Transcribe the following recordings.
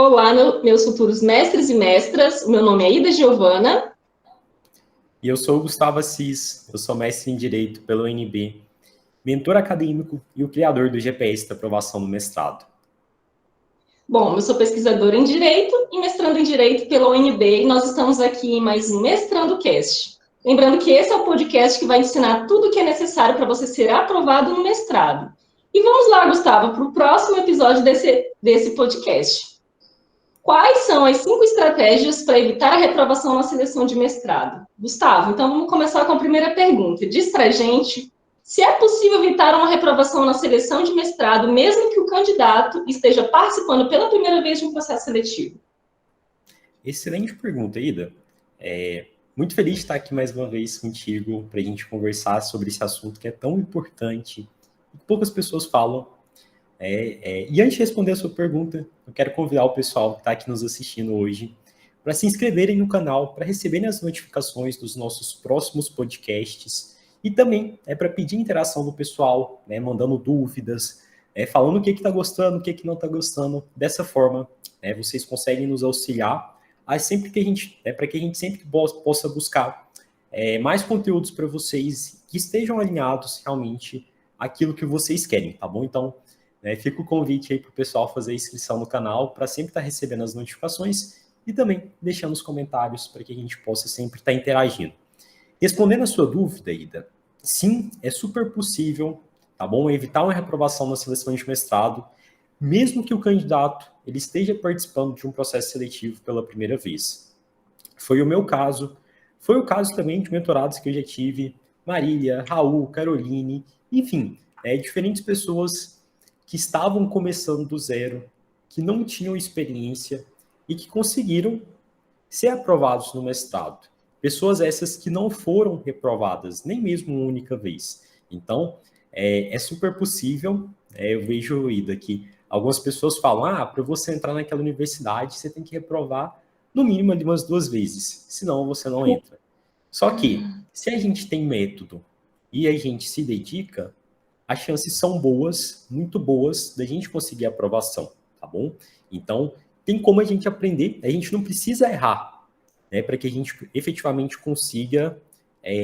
Olá, meus futuros mestres e mestras. O meu nome é Ida Giovana. E eu sou o Gustavo Assis, eu sou mestre em Direito pela UNB, mentor acadêmico e o criador do GPS da aprovação no mestrado. Bom, eu sou pesquisadora em Direito e mestrando em Direito pela UNB, e nós estamos aqui em mais um Mestrando Cast. Lembrando que esse é o podcast que vai ensinar tudo o que é necessário para você ser aprovado no mestrado. E vamos lá, Gustavo, para o próximo episódio desse podcast. Quais são as 5 estratégias para evitar a reprovação na seleção de mestrado? Gustavo, então vamos começar com a primeira pergunta. Diz para a gente se é possível evitar uma reprovação na seleção de mestrado, mesmo que o candidato esteja participando pela primeira vez de um processo seletivo. Excelente pergunta, Ida. Muito feliz de estar aqui mais uma vez contigo para a gente conversar sobre esse assunto que é tão importante e que poucas pessoas falam. E antes de responder a sua pergunta, eu quero convidar o pessoal que está aqui nos assistindo hoje para se inscreverem no canal, para receberem as notificações dos nossos próximos podcasts e também para pedir interação do pessoal, né, mandando dúvidas, falando o que está gostando, o que não está gostando. Dessa forma, vocês conseguem nos auxiliar sempre que a gente, para que a gente sempre possa buscar mais conteúdos para vocês que estejam alinhados realmente àquilo que vocês querem, tá bom? Então, fica o convite aí para o pessoal fazer inscrição no canal para sempre estar recebendo as notificações e também deixando os comentários para que a gente possa sempre estar interagindo. Respondendo a sua dúvida, Ida, sim, é super possível, tá bom? Evitar uma reprovação na seleção de mestrado, mesmo que o candidato ele esteja participando de um processo seletivo pela primeira vez. Foi o meu caso, foi o caso também de mentorados que eu já tive, Marília, Raul, Caroline, enfim, diferentes pessoas que estavam começando do zero, que não tinham experiência e que conseguiram ser aprovados no mestrado. Pessoas essas que não foram reprovadas, nem mesmo uma única vez. Então, é super possível, eu vejo, Ida, que algumas pessoas falam, para você entrar naquela universidade, você tem que reprovar no mínimo ali umas 2 vezes, senão você não entra. Só que, se a gente tem método e a gente se dedica, as chances são boas, muito boas, da gente conseguir a aprovação, tá bom? Então, tem como a gente aprender, a gente não precisa errar, né, para que a gente efetivamente consiga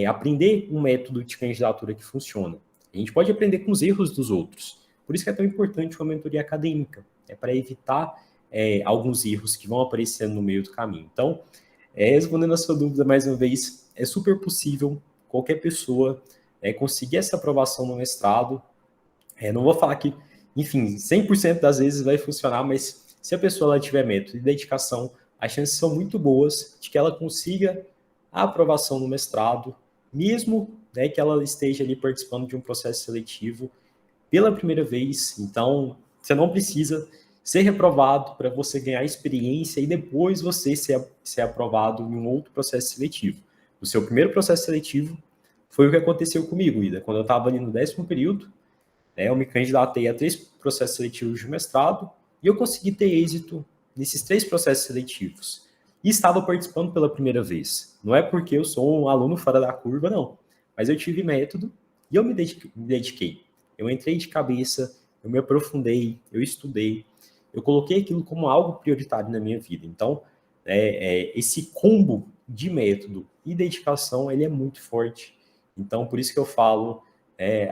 aprender um método de candidatura que funciona. A gente pode aprender com os erros dos outros. Por isso que é tão importante uma mentoria acadêmica, para evitar alguns erros que vão aparecendo no meio do caminho. Então, respondendo a sua dúvida mais uma vez, é super possível qualquer pessoa conseguir essa aprovação no mestrado. Não vou falar que, enfim, 100% das vezes vai funcionar, mas se a pessoa tiver método e dedicação, as chances são muito boas de que ela consiga a aprovação no mestrado, mesmo que ela esteja ali participando de um processo seletivo pela primeira vez. Então, você não precisa ser reprovado para você ganhar experiência e depois você ser aprovado em um outro processo seletivo. O seu primeiro processo seletivo foi o que aconteceu comigo, Ida. Quando eu estava ali no 10º período, eu me candidatei a 3 processos seletivos de mestrado e eu consegui ter êxito nesses 3 processos seletivos. E estava participando pela primeira vez. Não é porque eu sou um aluno fora da curva, não. Mas eu tive método e eu me dediquei. Eu entrei de cabeça, eu me aprofundei, eu estudei. Eu coloquei aquilo como algo prioritário na minha vida. Então, esse combo de método e dedicação, ele é muito forte. Então, por isso que eu falo,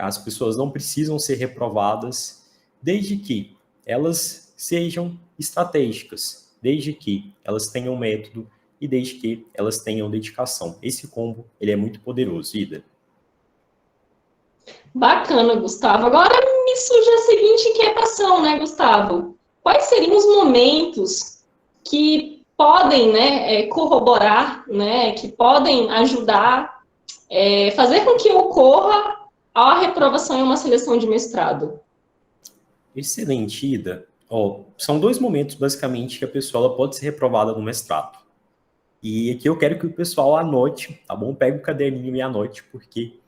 as pessoas não precisam ser reprovadas, desde que elas sejam estratégicas, desde que elas tenham método e desde que elas tenham dedicação. Esse combo, ele é muito poderoso, Ida. Bacana, Gustavo. Agora me surge a seguinte inquietação, né, Gustavo? Quais seriam os momentos que podem, né, corroborar, né, que podem ajudar, fazer com que ocorra a reprovação em uma seleção de mestrado? Excelente, Ida. São 2 momentos, basicamente, que a pessoa ela pode ser reprovada no mestrado. E aqui eu quero que o pessoal anote, tá bom? Pega o caderninho e anote, porque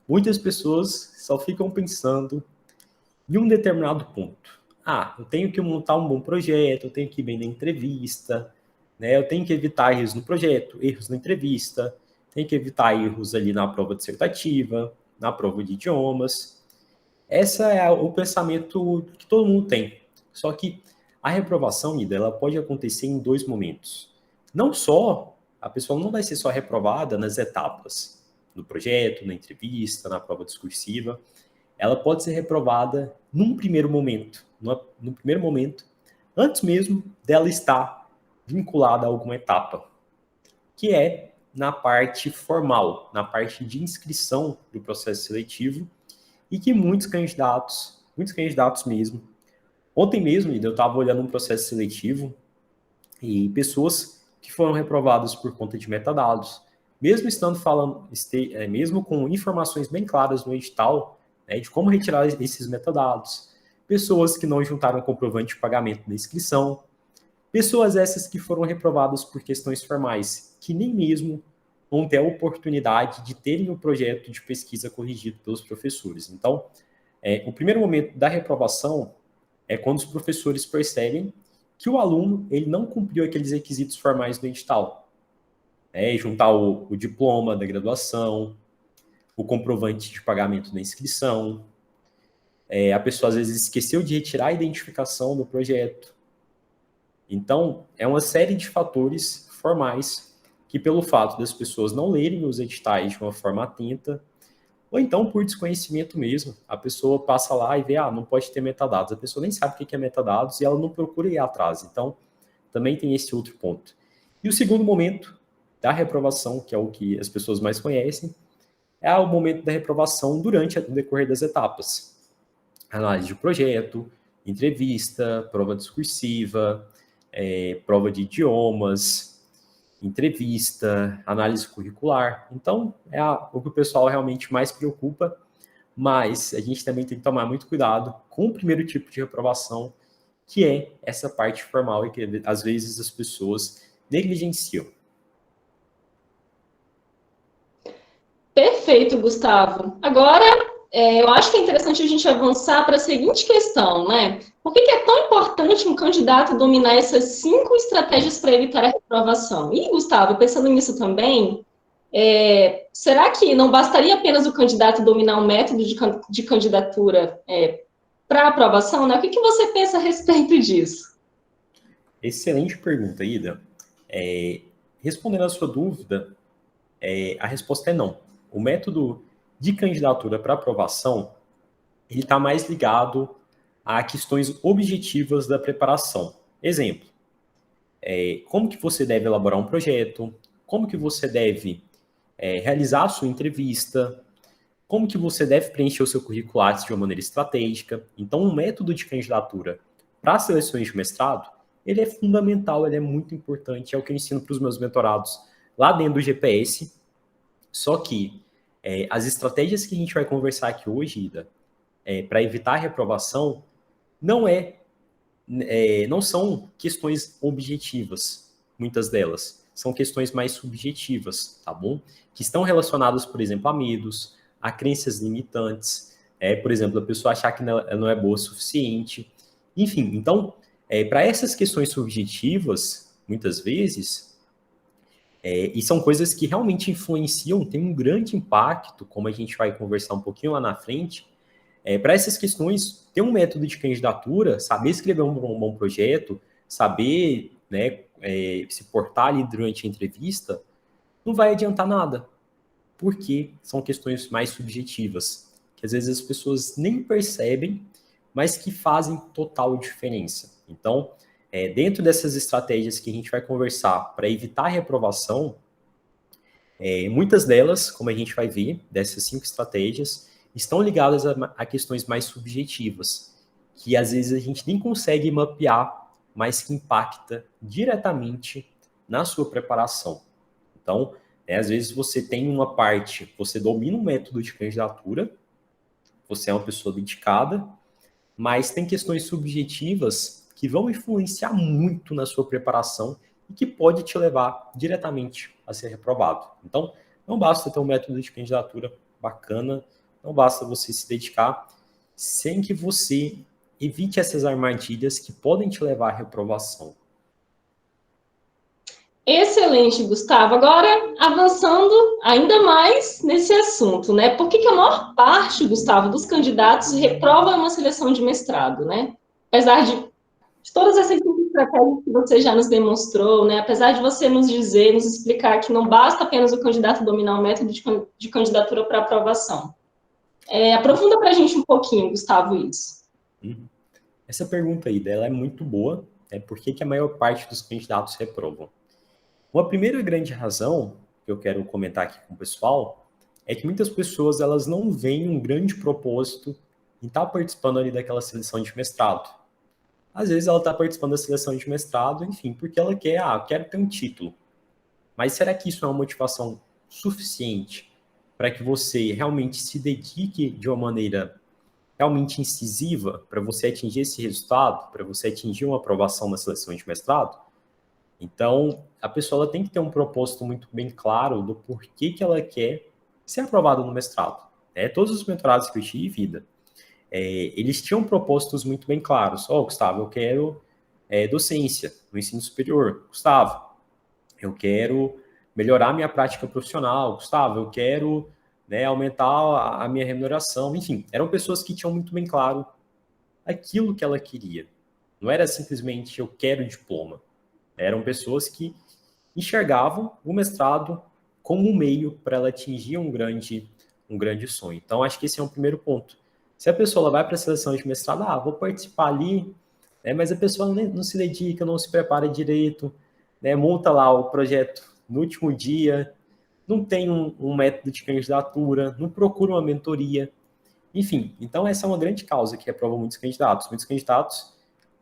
muitas pessoas só ficam pensando em um determinado ponto. Eu tenho que montar um bom projeto, eu tenho que ir bem na entrevista, né? Eu tenho que evitar erros no projeto, erros na entrevista, tenho que evitar erros ali na prova dissertativa, na prova de idiomas. Esse é o pensamento que todo mundo tem. Só que A reprovação, Ida, ela pode acontecer em dois momentos. Não só, a pessoa não vai ser só reprovada nas etapas, no projeto, na entrevista, na prova discursiva. Ela pode ser reprovada num primeiro momento, no primeiro momento, antes mesmo dela estar vinculada a alguma etapa, que é na parte formal, na parte de inscrição do processo seletivo, e que muitos candidatos mesmo. Ontem mesmo, eu estava olhando um processo seletivo e pessoas que foram reprovadas por conta de metadados, mesmo estando falando, mesmo com informações bem claras no edital, né, de como retirar esses metadados, pessoas que não juntaram comprovante de pagamento da inscrição, pessoas essas que foram reprovadas por questões formais, que nem mesmo vão ter a oportunidade de terem o projeto de pesquisa corrigido pelos professores. Então, o primeiro momento da reprovação é quando os professores percebem que o aluno ele não cumpriu aqueles requisitos formais do edital. Juntar o diploma da graduação, o comprovante de pagamento da inscrição, a pessoa às vezes esqueceu de retirar a identificação do projeto. Então, é uma série de fatores formais que, pelo fato das pessoas não lerem os editais de uma forma atenta, ou então por desconhecimento mesmo, a pessoa passa lá e vê, não pode ter metadados. A pessoa nem sabe o que é metadados e ela não procura ir atrás. Então, também tem esse outro ponto. E o segundo momento da reprovação, que é o que as pessoas mais conhecem, é o momento da reprovação durante o decorrer das etapas. Análise de projeto, entrevista, prova discursiva, prova de idiomas, entrevista, análise curricular. Então, é o que o pessoal realmente mais preocupa, mas a gente também tem que tomar muito cuidado com o primeiro tipo de reprovação, que é essa parte formal e que às vezes as pessoas negligenciam. Perfeito, Gustavo. Agora, eu acho que é interessante a gente avançar para a seguinte questão, né? Por que é tão importante um candidato dominar essas 5 estratégias para evitar a reprovação? E, Gustavo, pensando nisso também, será que não bastaria apenas o candidato dominar um método de candidatura para aprovação, né? O que você pensa a respeito disso? Excelente pergunta, Ida. Respondendo a sua dúvida, a resposta é não. O método de candidatura para aprovação, ele está mais ligado a questões objetivas da preparação. Exemplo, como que você deve elaborar um projeto, como que você deve realizar a sua entrevista, como que você deve preencher o seu currículo Lattes de uma maneira estratégica. Então, um método de candidatura para seleções de mestrado, ele é fundamental, ele é muito importante, é o que eu ensino para os meus mentorados lá dentro do GPS. Só que as estratégias que a gente vai conversar aqui hoje, Ida, para evitar a reprovação, não são questões objetivas, muitas delas. São questões mais subjetivas, tá bom? Que estão relacionadas, por exemplo, a medos, a crenças limitantes, por exemplo, a pessoa achar que não é boa o suficiente. Enfim, então, para essas questões subjetivas, muitas vezes, e são coisas que realmente influenciam, tem um grande impacto, como a gente vai conversar um pouquinho lá na frente. Para essas questões, ter um método de candidatura, saber escrever um bom projeto, saber, né, se portar ali durante a entrevista, não vai adiantar nada, porque são questões mais subjetivas, que às vezes as pessoas nem percebem, mas que fazem total diferença. Então, dentro dessas estratégias que a gente vai conversar para evitar a reprovação, muitas delas, como a gente vai ver, dessas 5 estratégias, estão ligadas a questões mais subjetivas, que às vezes a gente nem consegue mapear, mas que impacta diretamente na sua preparação. Então, às vezes você tem uma parte, você domina um método de candidatura, você é uma pessoa dedicada, mas tem questões subjetivas que vão influenciar muito na sua preparação e que pode te levar diretamente a ser reprovado. Então, não basta ter um método de candidatura bacana, não basta você se dedicar, sem que você evite essas armadilhas que podem te levar à reprovação. Excelente, Gustavo. Agora, avançando ainda mais nesse assunto, né? Por que a maior parte, Gustavo, dos candidatos reprova uma seleção de mestrado, né? Apesar de De todas essas estratégias que você já nos demonstrou, né, apesar de você nos dizer, nos explicar que não basta apenas o candidato dominar o método de candidatura para aprovação. Aprofunda para a gente um pouquinho, Gustavo, isso. Essa pergunta aí dela é muito boa, né? Por que a maior parte dos candidatos reprovam? Uma primeira grande razão que eu quero comentar aqui com o pessoal é que muitas pessoas elas não veem um grande propósito em estar participando ali daquela seleção de mestrado. Às vezes ela está participando da seleção de mestrado, enfim, porque ela quer, quero ter um título. Mas será que isso é uma motivação suficiente para que você realmente se dedique de uma maneira realmente incisiva para você atingir esse resultado, para você atingir uma aprovação na seleção de mestrado? Então, a pessoa ela tem que ter um propósito muito bem claro do porquê que ela quer ser aprovada no mestrado. Todos os mentorados que eu tive, vida, eles tinham propósitos muito bem claros. Gustavo, eu quero docência no ensino superior. Gustavo, eu quero melhorar minha prática profissional. Gustavo, eu quero aumentar a minha remuneração. Enfim, eram pessoas que tinham muito bem claro aquilo que ela queria. Não era simplesmente eu quero diploma. Eram pessoas que enxergavam o mestrado como um meio para ela atingir um grande sonho. Então, acho que esse é um primeiro ponto. Se a pessoa ela vai para a seleção de mestrado, vou participar ali, mas a pessoa não se dedica, não se prepara direito, monta lá o projeto no último dia, não tem um método de candidatura, não procura uma mentoria. Enfim, então essa é uma grande causa que reprova muitos candidatos. Muitos candidatos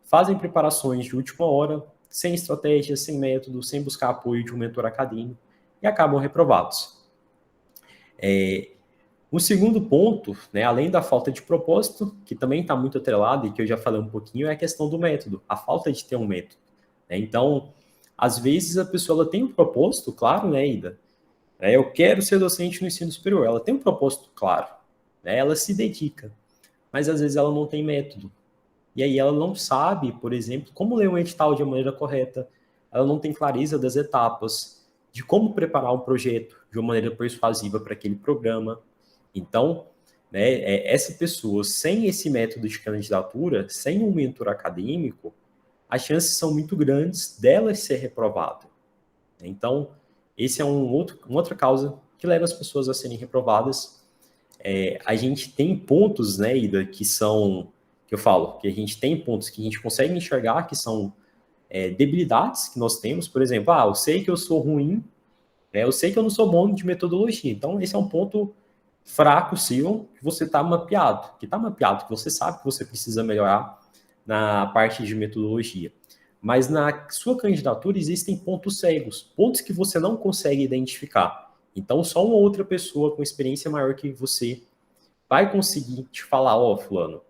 fazem preparações de última hora, sem estratégia, sem método, sem buscar apoio de um mentor acadêmico e acabam reprovados. Um segundo ponto, além da falta de propósito, que também está muito atrelado e que eu já falei um pouquinho, é a questão do método, a falta de ter um método. Então, às vezes a pessoa ela tem um propósito, claro, Ida? Eu quero ser docente no ensino superior, ela tem um propósito claro, ela se dedica, mas às vezes ela não tem método. E aí ela não sabe, por exemplo, como ler um edital de maneira correta, ela não tem clareza das etapas, de como preparar um projeto de uma maneira persuasiva para aquele programa. Então, essa pessoa, sem esse método de candidatura, sem um mentor acadêmico, as chances são muito grandes dela ser reprovada. Então, esse é uma outra causa que leva as pessoas a serem reprovadas. A gente tem pontos, Ida, que eu falo, que a gente tem pontos que a gente consegue enxergar que são debilidades que nós temos. Por exemplo, eu sei que eu sou ruim, eu sei que eu não sou bom de metodologia. Então, esse é um ponto fraco seu que você está mapeado, que você sabe que você precisa melhorar na parte de metodologia. Mas na sua candidatura existem pontos cegos, pontos que você não consegue identificar. Então, só uma outra pessoa com experiência maior que você vai conseguir te falar, fulano,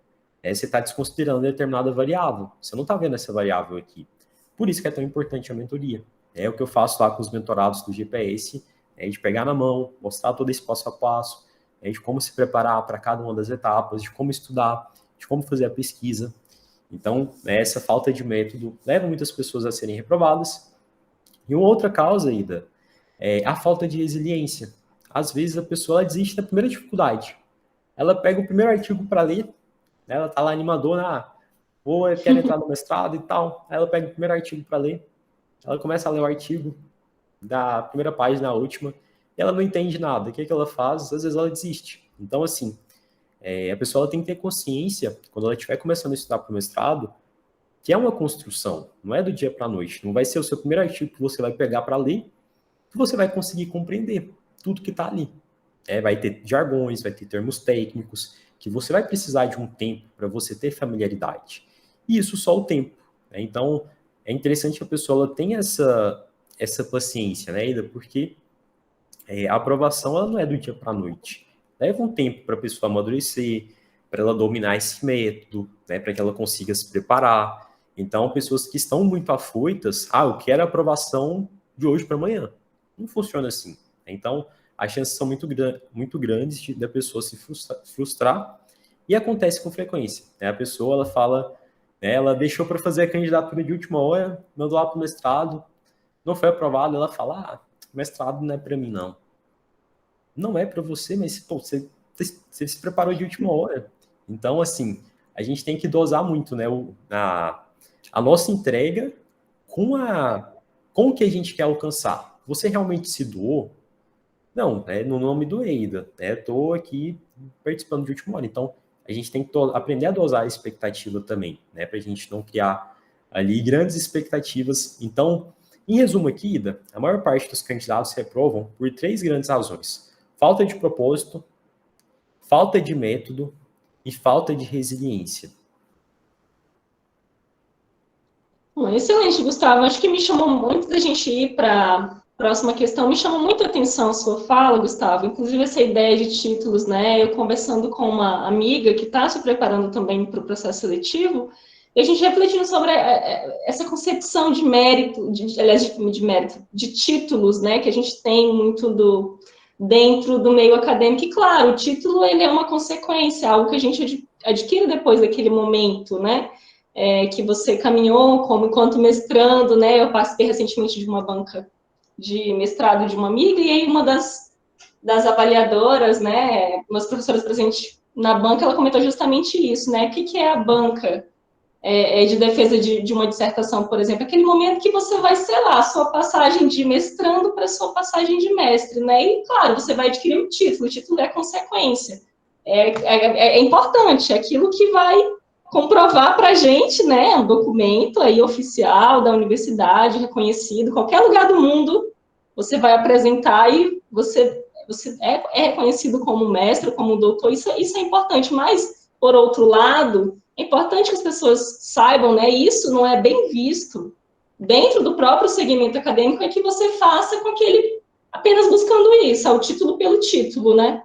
você está desconsiderando determinada variável. Você não está vendo essa variável aqui. Por isso que é tão importante a mentoria. É o que eu faço lá com os mentorados do GPS, de pegar na mão, mostrar todo esse passo a passo, de como se preparar para cada uma das etapas, de como estudar, de como fazer a pesquisa. Então, essa falta de método leva muitas pessoas a serem reprovadas. E uma outra causa, Ida, é a falta de resiliência. Às vezes a pessoa desiste da primeira dificuldade. Ela pega o primeiro artigo para ler, ela tá lá animadora, eu quero entrar no mestrado e tal. Aí ela pega o primeiro artigo para ler, ela começa a ler o artigo, da primeira página à última, e ela não entende nada. O que ela faz? Às vezes ela desiste. Então, assim, a pessoa ela tem que ter consciência, quando ela estiver começando a estudar para o mestrado, que é uma construção, não é do dia para a noite. Não vai ser o seu primeiro artigo que você vai pegar para ler, que você vai conseguir compreender tudo que está ali. Vai ter jargões, vai ter termos técnicos, que você vai precisar de um tempo para você ter familiaridade. E isso só o tempo. Então, é interessante que a pessoa ela tenha essa paciência, Ida? Porque a aprovação ela não é do dia para a noite. Leva um tempo para a pessoa amadurecer, para ela dominar esse método, para que ela consiga se preparar. Então, pessoas que estão muito afoitas, eu quero a aprovação de hoje para amanhã. Não funciona assim. Então, as chances são muito grandes da pessoa se frustrar, e acontece com frequência. A pessoa ela fala, ela deixou para fazer a candidatura de última hora, mandou lá para o mestrado, não foi aprovado, ela fala, mestrado não é para mim, não. Não é para você, mas você se preparou de última hora. Então, assim, a gente tem que dosar muito, a a nossa entrega com o que a gente quer alcançar. Você realmente se doou? Não, não me doei ainda. Estou aqui participando de última hora. Então, a gente tem que aprender a dosar a expectativa também, né? Para a gente não criar ali grandes expectativas. Então, em resumo aqui, Ida, a maior parte dos candidatos reprovam por 3 grandes razões: falta de propósito, falta de método e falta de resiliência. Excelente, Gustavo. Acho que me chamou muito da gente ir para a próxima questão. Me chamou muito a atenção a sua fala, Gustavo. Inclusive essa ideia de títulos, né? Eu conversando com uma amiga que está se preparando também para o processo seletivo, e a gente refletindo sobre essa concepção de mérito, aliás, de mérito, de títulos, né? Que a gente tem muito dentro do meio acadêmico. E claro, o título ele é uma consequência, algo que a gente adquire depois daquele momento, né? Que você caminhou enquanto mestrando, né? Eu participei recentemente de uma banca de mestrado de uma amiga, e aí uma das avaliadoras, né, umas professoras presentes na banca, ela comentou justamente isso, né? O que é a banca de defesa de uma dissertação, por exemplo? Aquele momento que você vai selar a sua passagem de mestrando para a sua passagem de mestre, né? E, claro, você vai adquirir o título é consequência. É importante, é aquilo que vai comprovar para a gente, né, um documento aí oficial da universidade, reconhecido, qualquer lugar do mundo, você vai apresentar e você é reconhecido como mestre, como doutor, isso é importante, mas, por outro lado, é importante que as pessoas saibam, né, isso não é bem visto dentro do próprio segmento acadêmico, é que você faça com aquele, apenas buscando isso, o título pelo título, né,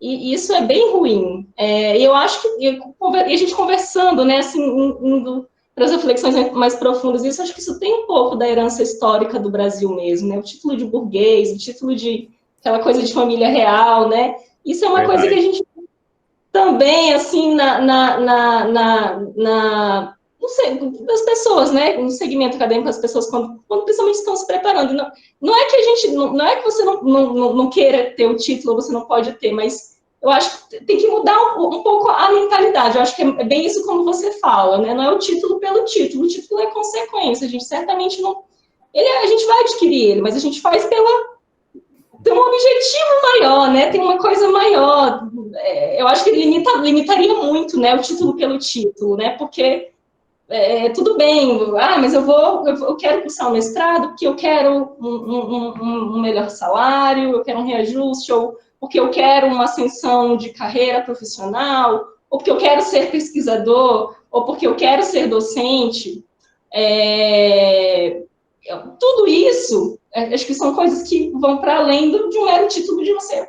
e isso é bem ruim. Eu acho que, e a gente conversando, né, assim, indo para as reflexões mais profundas, isso, acho que isso tem um pouco da herança histórica do Brasil mesmo, né, o título de burguês, o título de aquela coisa de família real, né, isso é uma coisa que a gente também, assim, não sei, das pessoas, né, no segmento acadêmico, as pessoas, quando principalmente estão se preparando, não é que a gente, não é que você não queira ter o título, você não pode ter, mas eu acho que tem que mudar um pouco a mentalidade. Eu acho que é bem isso como você fala, né? Não é o título pelo título, o título é consequência. A gente certamente não. A gente vai adquirir ele, mas a gente faz tem um objetivo maior, né? Tem uma coisa maior. Eu acho que limitaria muito, né? O título pelo título, né? Porque tudo bem, mas eu quero cursar um mestrado porque eu quero um melhor salário, eu quero um reajuste, ou porque eu quero uma ascensão de carreira profissional, ou porque eu quero ser pesquisador, ou porque eu quero ser docente. Tudo isso, acho que são coisas que vão para além de um mero título de você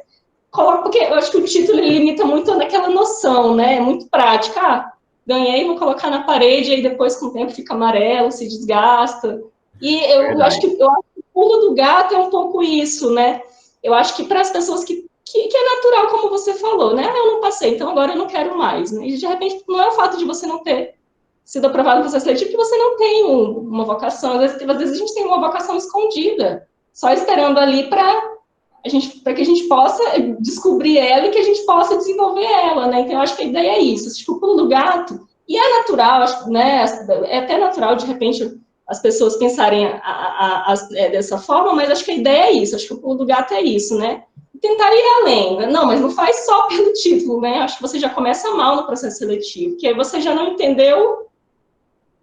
coloca, porque eu acho que o título ele limita muito naquela noção, né? É muito prática. Ganhei, vou colocar na parede, e aí depois com o tempo fica amarelo, se desgasta. E eu acho que o pulo do gato é um pouco isso, né? Eu acho que para as pessoas que é natural, como você falou, né? Eu não passei, então agora eu não quero mais. Né? E de repente não é o fato de você não ter sido aprovado no processo seletivo que você não tem uma vocação. Às vezes a gente tem uma vocação escondida, só esperando ali para que a gente possa descobrir ela e que a gente possa desenvolver ela, né? Então, eu acho que a ideia é isso. Acho que o pulo do gato, e é natural, acho, né? É até natural, de repente, as pessoas pensarem dessa forma, mas acho que a ideia é isso. Acho que o pulo do gato é isso, né? Tentar ir além. Né? Não, mas não faz só pelo título, né? Acho que você já começa mal no processo seletivo, porque aí você já não entendeu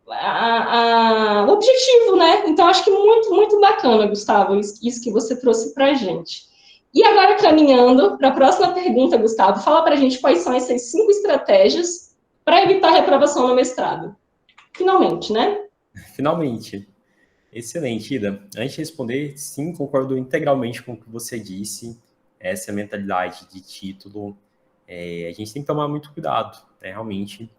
o objetivo, né? Então, acho que muito, muito bacana, Gustavo, isso que você trouxe para a gente. E agora, caminhando para a próxima pergunta, Gustavo, fala para a gente quais são essas 5 estratégias para evitar reprovação no mestrado. Finalmente, né? Finalmente. Excelente, Ida. Antes de responder, sim, concordo integralmente com o que você disse. Essa mentalidade de título, a gente tem que tomar muito cuidado, né, realmente,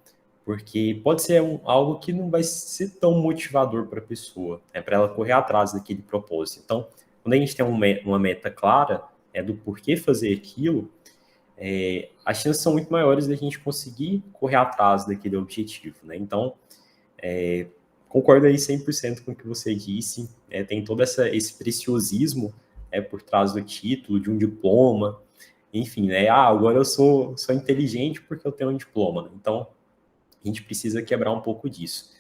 porque pode ser algo que não vai ser tão motivador para a pessoa, para ela correr atrás daquele propósito. Então, quando a gente tem uma meta clara do porquê fazer aquilo, as chances são muito maiores da gente conseguir correr atrás daquele objetivo, né? Então, concordo aí 100% com o que você disse, tem todo esse preciosismo por trás do título, de um diploma, enfim, né? Agora eu sou inteligente porque eu tenho um diploma, né? Então, a gente precisa quebrar um pouco disso.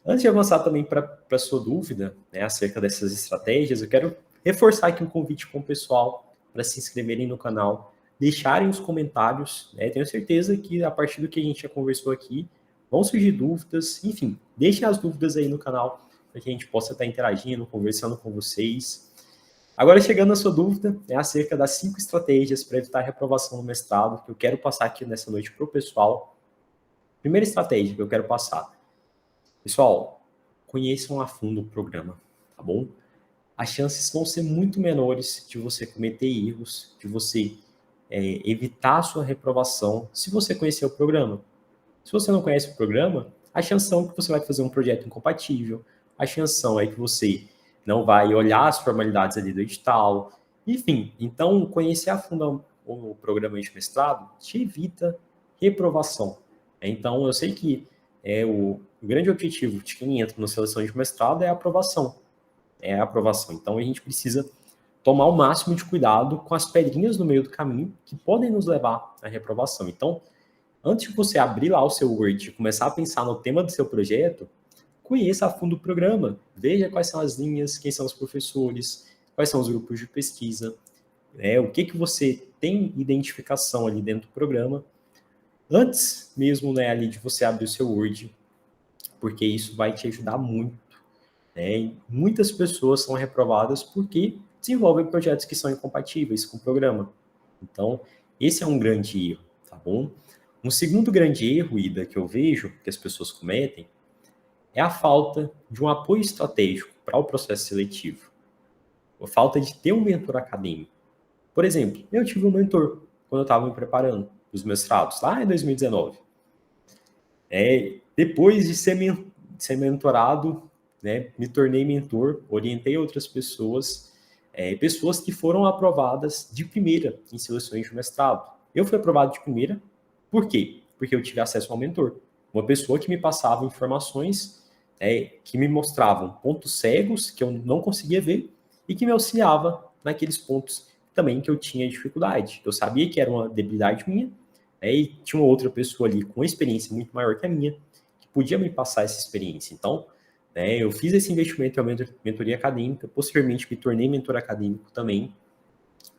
Antes de avançar também para a sua dúvida, né, acerca dessas estratégias, eu quero reforçar aqui um convite com o pessoal para se inscreverem no canal, deixarem os comentários, né? Tenho certeza que a partir do que a gente já conversou aqui, vão surgir dúvidas, enfim, deixem as dúvidas aí no canal para que a gente possa estar interagindo, conversando com vocês. Agora, chegando à sua dúvida, é acerca das 5 estratégias para evitar reprovação no mestrado, que eu quero passar aqui nessa noite para o pessoal. Primeira estratégia que eu quero passar. Pessoal, conheçam a fundo o programa, tá bom? As chances vão ser muito menores de você cometer erros, de você evitar a sua reprovação, se você conhecer o programa. Se você não conhece o programa, a chance é que você vai fazer um projeto incompatível, a chance é que você não vai olhar as formalidades ali do edital, enfim. Então, conhecer a fundo o programa de mestrado te evita reprovação. Então, eu sei que o grande objetivo de quem entra na seleção de mestrado é a aprovação. Então, a gente precisa tomar o máximo de cuidado com as pedrinhas no meio do caminho que podem nos levar à reprovação. Então, antes de você abrir lá o seu Word e começar a pensar no tema do seu projeto, conheça a fundo o programa, veja quais são as linhas, quem são os professores, quais são os grupos de pesquisa, o que você tem identificação ali dentro do programa, antes mesmo, ali de você abrir o seu Word, porque isso vai te ajudar muito. Muitas pessoas são reprovadas porque desenvolvem projetos que são incompatíveis com o programa. Então, esse é um grande erro, tá bom? Um segundo grande erro, Ida, que eu vejo que as pessoas cometem é a falta de um apoio estratégico para o processo seletivo. A falta de ter um mentor acadêmico. Por exemplo, eu tive um mentor quando eu estava me preparando para os mestrados, lá em 2019. Depois de ser mentorado, me tornei mentor, orientei outras pessoas, pessoas que foram aprovadas de primeira em seleções de mestrado. Eu fui aprovado de primeira, por quê? Porque eu tive acesso ao mentor. Uma pessoa que me passava informações, que me mostravam pontos cegos que eu não conseguia ver e que me auxiliava naqueles pontos também que eu tinha dificuldade. Eu sabia que era uma debilidade minha, e tinha uma outra pessoa ali com uma experiência muito maior que a minha, que podia me passar essa experiência. Então, eu fiz esse investimento em mentoria acadêmica, posteriormente me tornei mentor acadêmico também,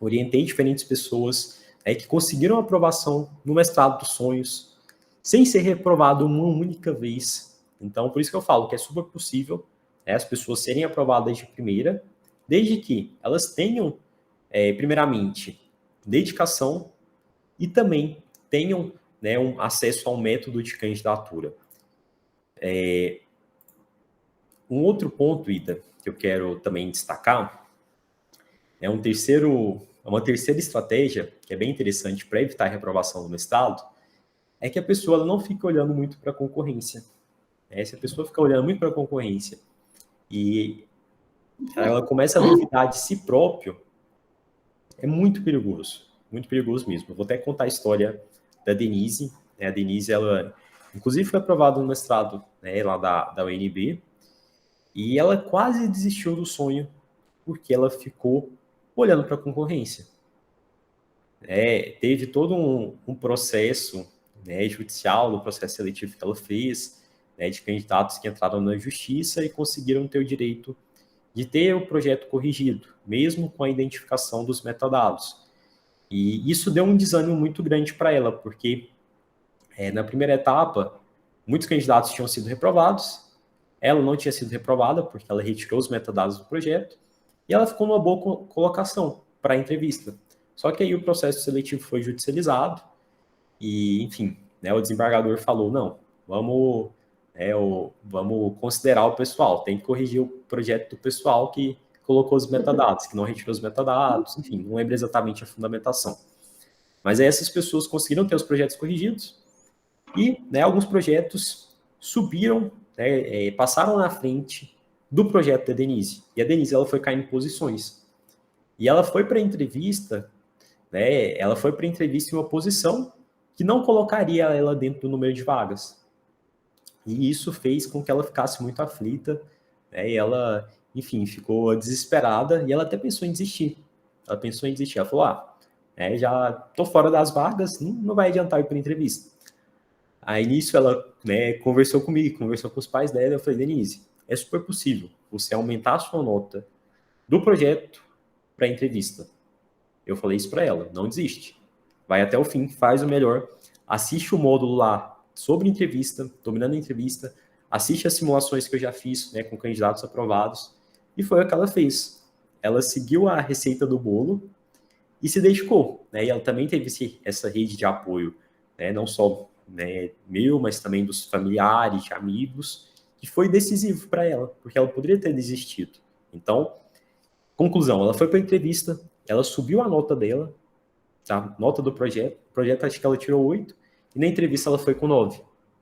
orientei diferentes pessoas que conseguiram aprovação no mestrado dos sonhos, sem ser reprovado uma única vez. Então, por isso que eu falo que é super possível as pessoas serem aprovadas de primeira, desde que elas tenham, primeiramente, dedicação e também tenham um acesso ao método de candidatura. Um outro ponto, Ida, que eu quero também destacar, é uma terceira estratégia, que é bem interessante para evitar a reprovação do mestrado, é que a pessoa ela não fica olhando muito para a concorrência. Se a pessoa fica olhando muito para a concorrência e ela começa a duvidar de si próprio, é muito perigoso mesmo. Eu vou até contar a história da Denise. A Denise, ela, inclusive, foi aprovada no mestrado lá da UNB, e ela quase desistiu do sonho porque ela ficou olhando para a concorrência. Teve todo um processo judicial, no processo seletivo que ela fez, de candidatos que entraram na justiça e conseguiram ter o direito de ter o projeto corrigido, mesmo com a identificação dos metadados. E isso deu um desânimo muito grande para ela, porque na primeira etapa, muitos candidatos tinham sido reprovados, ela não tinha sido reprovada, porque ela retirou os metadados do projeto, e ela ficou numa boa colocação para a entrevista. Só que aí o processo seletivo foi judicializado, e, enfim, o desembargador falou, não, vamos considerar o pessoal, tem que corrigir o projeto do pessoal que colocou os metadados, que não retirou os metadados, enfim, não lembro exatamente a fundamentação. Mas aí essas pessoas conseguiram ter os projetos corrigidos e alguns projetos subiram, passaram na frente do projeto da Denise. E a Denise ela foi caindo em posições. E ela foi para a entrevista, em uma posição que não colocaria ela dentro do número de vagas. E isso fez com que ela ficasse muito aflita, e ela, enfim, ficou desesperada, e ela até pensou em desistir. Ela falou, já estou fora das vagas, não vai adiantar ir para a entrevista. Aí nisso ela, né, conversou comigo, conversou com os pais dela, eu falei, Denise, é super possível você aumentar a sua nota do projeto para a entrevista. Eu falei isso para ela, não desiste. Vai até o fim, faz o melhor, assiste o módulo lá sobre entrevista, dominando a entrevista, assiste as simulações que eu já fiz, né, com candidatos aprovados, e foi o que ela fez. Ela seguiu a receita do bolo e se dedicou, né? E ela também teve essa rede de apoio, né? Não só, né, meu, mas também dos familiares, de amigos, que foi decisivo para ela, porque ela poderia ter desistido. Então, conclusão, ela foi para a entrevista, ela subiu a nota dela, tá? Nota do projeto, o projeto acho que ela tirou 8, e na entrevista ela foi com 9.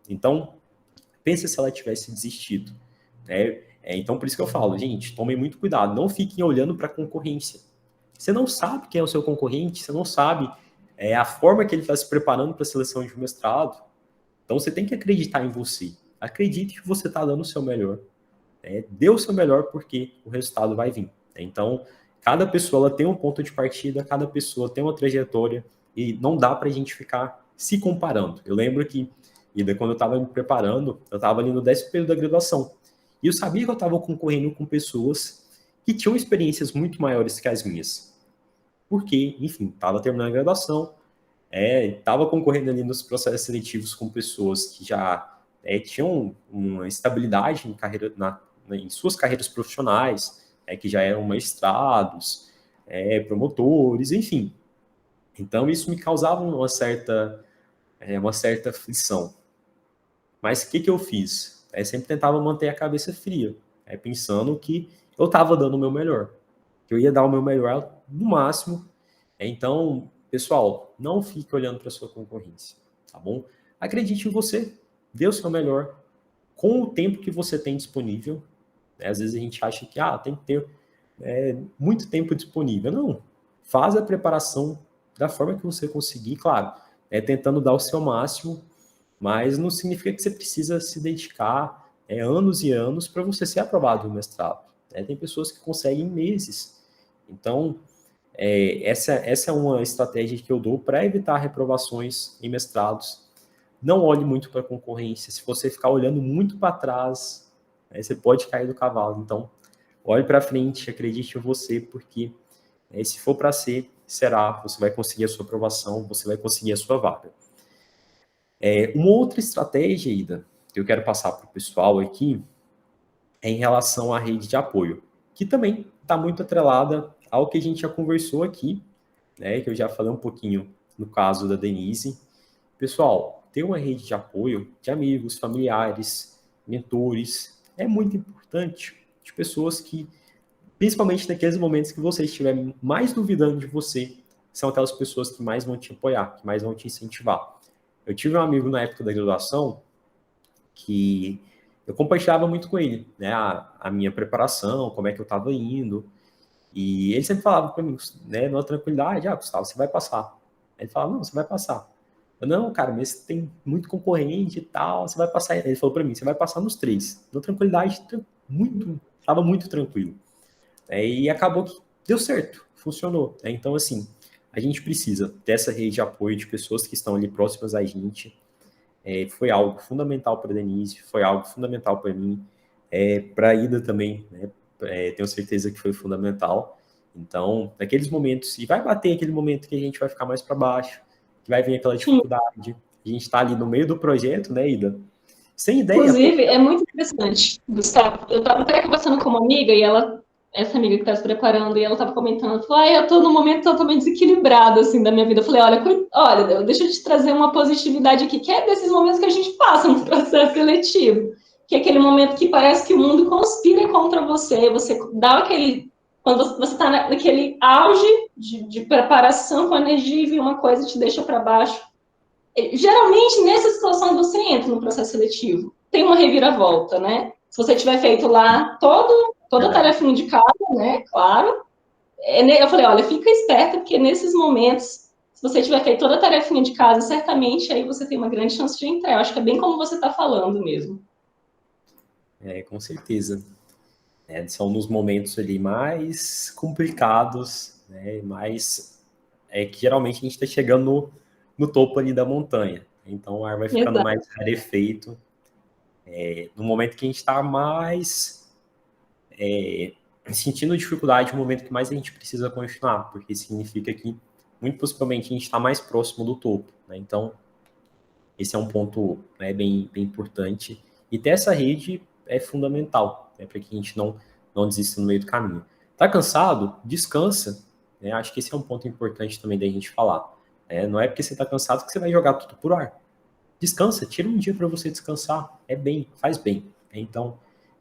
Então, pensa se ela tivesse desistido, né? Então, por isso que eu falo, gente, tomem muito cuidado, não fiquem olhando para a concorrência. Você não sabe quem é o seu concorrente, você não sabe a forma que ele está se preparando para a seleção de um mestrado. Então, você tem que acreditar em você. Acredite que você está dando o seu melhor. Dê o seu melhor porque o resultado vai vir. Então, cada pessoa ela tem um ponto de partida, cada pessoa tem uma trajetória e não dá para a gente ficar se comparando. Eu lembro que, quando eu estava me preparando, eu estava ali no 10º período da graduação. E eu sabia que eu estava concorrendo com pessoas que tinham experiências muito maiores que as minhas. Porque, enfim, estava terminando a graduação, estava concorrendo ali nos processos seletivos com pessoas que já tinham uma estabilidade em, carreira, em suas carreiras profissionais, que já eram mestrados, promotores, enfim. Então, isso me causava uma certa aflição. Mas o que eu fiz? Sempre tentava manter a cabeça fria, pensando que eu estava dando o meu melhor, que eu ia dar o meu melhor no máximo. Então, pessoal, não fique olhando para a sua concorrência, tá bom? Acredite em você, dê o seu melhor com o tempo que você tem disponível. Às vezes a gente acha que tem que ter muito tempo disponível. Não, faz a preparação da forma que você conseguir, claro, tentando dar o seu máximo, mas não significa que você precisa se dedicar anos e anos para você ser aprovado no mestrado. Tem pessoas que conseguem meses. Então, essa é uma estratégia que eu dou para evitar reprovações em mestrados. Não olhe muito para a concorrência. Se você ficar olhando muito para trás, você pode cair do cavalo. Então, olhe para frente, acredite em você, porque se for para ser, será. Você vai conseguir a sua aprovação, você vai conseguir a sua vaga. Uma outra estratégia, Ida, que eu quero passar para o pessoal aqui, é em relação à rede de apoio, que também está muito atrelada ao que a gente já conversou aqui, né, que eu já falei um pouquinho no caso da Denise. Pessoal, ter uma rede de apoio de amigos, familiares, mentores, é muito importante, de pessoas que, principalmente naqueles momentos que você estiver mais duvidando de você, são aquelas pessoas que mais vão te apoiar, que mais vão te incentivar. Eu tive um amigo na época da graduação que eu compartilhava muito com ele, né, a minha preparação, como é que eu estava indo, e ele sempre falava para mim, né, numa tranquilidade, Gustavo, você vai passar. Ele falava, não, você vai passar. Eu, não, cara, mas tem muito concorrente e tal, você vai passar. Ele falou para mim, você vai passar nos 3. Na tranquilidade, estava muito tranquilo. E acabou que deu certo, funcionou. Então, assim, a gente precisa dessa rede de apoio de pessoas que estão ali próximas a gente. Foi algo fundamental para a Denise, foi algo fundamental para mim, para a Ida também, né? Tenho certeza que foi fundamental. Então, naqueles momentos, e vai bater aquele momento que a gente vai ficar mais para baixo, que vai vir aquela dificuldade. A gente está ali no meio do projeto, né, Ida? Sem ideia. Inclusive, é muito interessante, Gustavo. Eu estava até conversando com uma amiga, e essa amiga que está se preparando, e ela estava comentando, falou, eu estou num momento totalmente desequilibrado, assim, da minha vida. Eu falei, olha, deixa eu te trazer uma positividade aqui, que é desses momentos que a gente passa no processo seletivo, que é aquele momento que parece que o mundo conspira contra você, você dá aquele... Quando você está naquele auge de preparação com energia e uma coisa te deixa para baixo. Geralmente, nessa situação, você entra no processo seletivo. Tem uma reviravolta, né? Se você tiver feito lá toda a tarefinha de casa, né? Claro. Eu falei, olha, fica esperta, porque nesses momentos, se você tiver feito toda a tarefinha de casa, certamente aí você tem uma grande chance de entrar. Eu acho que é bem como você está falando mesmo. Com certeza. São nos momentos ali mais complicados, né? Mais que geralmente a gente está chegando no topo ali da montanha. Então o ar vai ficando mais rarefeito. No momento que a gente está mais sentindo dificuldade, no momento que mais a gente precisa continuar, porque significa que, muito possivelmente, a gente está mais próximo do topo, né? Então, esse é um ponto, né, bem importante. E ter essa rede é fundamental, né, para que a gente não desista no meio do caminho. Tá cansado? Descansa. Né? Acho que esse é um ponto importante também da gente falar. Não é porque você está cansado que você vai jogar tudo por ar. Descansa, tira um dia para você descansar. Faz bem. Então,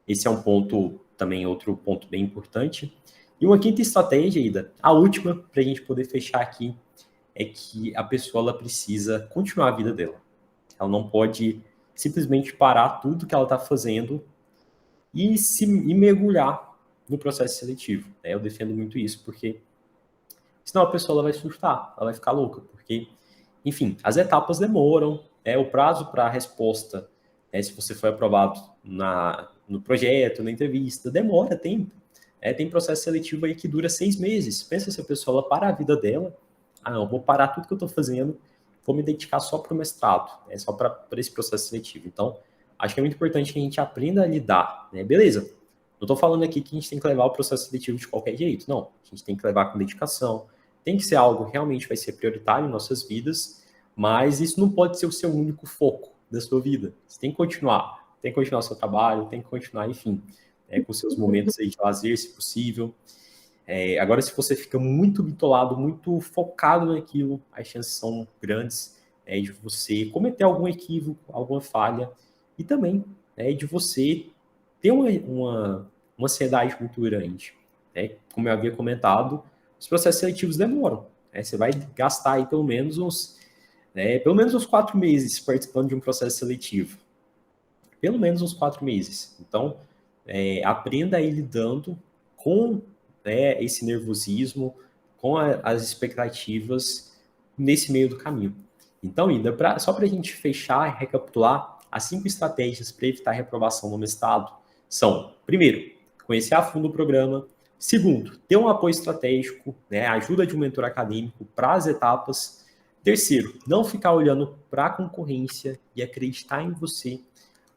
esse é um ponto, também outro ponto bem importante. E uma quinta estratégia, Ida, a última, para a gente poder fechar aqui, é que a pessoa ela precisa continuar a vida dela. Ela não pode simplesmente parar tudo que ela está fazendo e mergulhar no processo seletivo. Né? Eu defendo muito isso, porque senão a pessoa ela vai surtar, ela vai ficar louca, porque, enfim, as etapas demoram, o prazo para a resposta, se você foi aprovado no projeto, na entrevista, demora tempo. Tem processo seletivo aí que dura 6 meses. Pensa se a pessoa ela para a vida dela, não, vou parar tudo que eu estou fazendo, vou me dedicar só para o mestrado, só para esse processo seletivo. Então, acho que é muito importante que a gente aprenda a lidar, né? Beleza, não estou falando aqui que a gente tem que levar o processo seletivo de qualquer jeito, não. A gente tem que levar com dedicação, tem que ser algo que realmente vai ser prioritário em nossas vidas, mas isso não pode ser o seu único foco da sua vida. Você tem que continuar o seu trabalho, tem que continuar, enfim, com seus momentos aí de lazer, se possível. Agora, se você fica muito bitolado, muito focado naquilo, as chances são grandes de você cometer algum equívoco, alguma falha, e também de você ter uma ansiedade muito grande. Como eu havia comentado, os processos seletivos demoram. Você vai gastar aí pelo menos uns 4 meses participando de um processo seletivo. Pelo menos uns 4 meses. Então, aprenda a ir lidando com esse nervosismo, com as expectativas nesse meio do caminho. Então, Ida, só para a gente fechar e recapitular, as 5 estratégias para evitar reprovação no mestrado são, primeiro, conhecer a fundo o programa. Segundo, ter um apoio estratégico, a ajuda de um mentor acadêmico para as etapas. Terceiro, não ficar olhando para a concorrência e acreditar em você.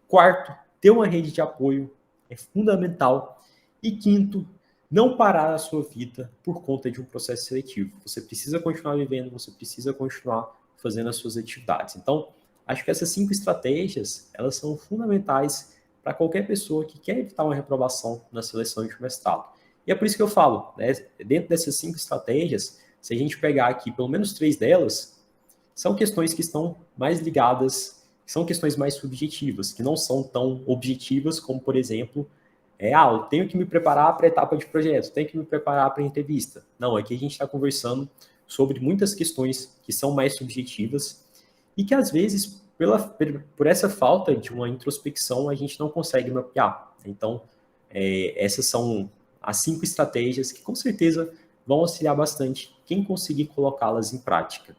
Quarto, ter uma rede de apoio é fundamental. E quinto, não parar a sua vida por conta de um processo seletivo. Você precisa continuar vivendo, você precisa continuar fazendo as suas atividades. Então, acho que essas 5 estratégias, elas são fundamentais para qualquer pessoa que quer evitar uma reprovação na seleção de mestrado. E é por isso que eu falo, dentro dessas 5 estratégias, se a gente pegar aqui pelo menos 3 delas, são questões que estão mais ligadas, são questões mais subjetivas, que não são tão objetivas como, por exemplo, eu tenho que me preparar para a etapa de projeto, tenho que me preparar para a entrevista. Não, aqui a gente está conversando sobre muitas questões que são mais subjetivas e que, às vezes, por essa falta de uma introspecção, a gente não consegue mapear. Então, essas são as 5 estratégias que, com certeza, vão auxiliar bastante quem conseguir colocá-las em prática.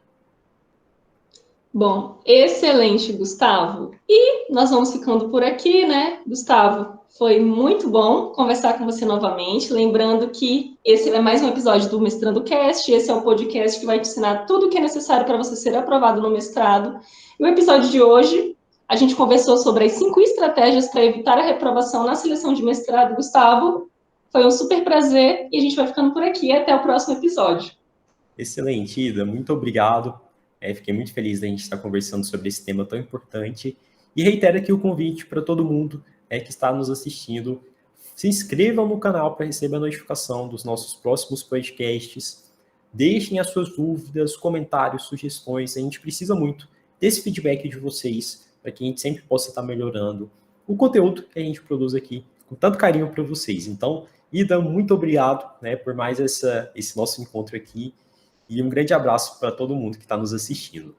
Bom, excelente, Gustavo. E nós vamos ficando por aqui, né, Gustavo? Foi muito bom conversar com você novamente. Lembrando que esse é mais um episódio do Mestrando Cast. Esse é o podcast que vai te ensinar tudo o que é necessário para você ser aprovado no mestrado. E o episódio de hoje, a gente conversou sobre as 5 estratégias para evitar a reprovação na seleção de mestrado. Gustavo, foi um super prazer e a gente vai ficando por aqui. Até o próximo episódio. Excelente, Ida. Muito obrigado. Fiquei muito feliz da gente estar conversando sobre esse tema tão importante. E reitero aqui o convite para todo mundo que está nos assistindo. Se inscrevam no canal para receber a notificação dos nossos próximos podcasts. Deixem as suas dúvidas, comentários, sugestões. A gente precisa muito desse feedback de vocês para que a gente sempre possa estar melhorando o conteúdo que a gente produz aqui com tanto carinho para vocês. Então, Ida, muito obrigado por mais esse nosso encontro aqui. E um grande abraço para todo mundo que está nos assistindo.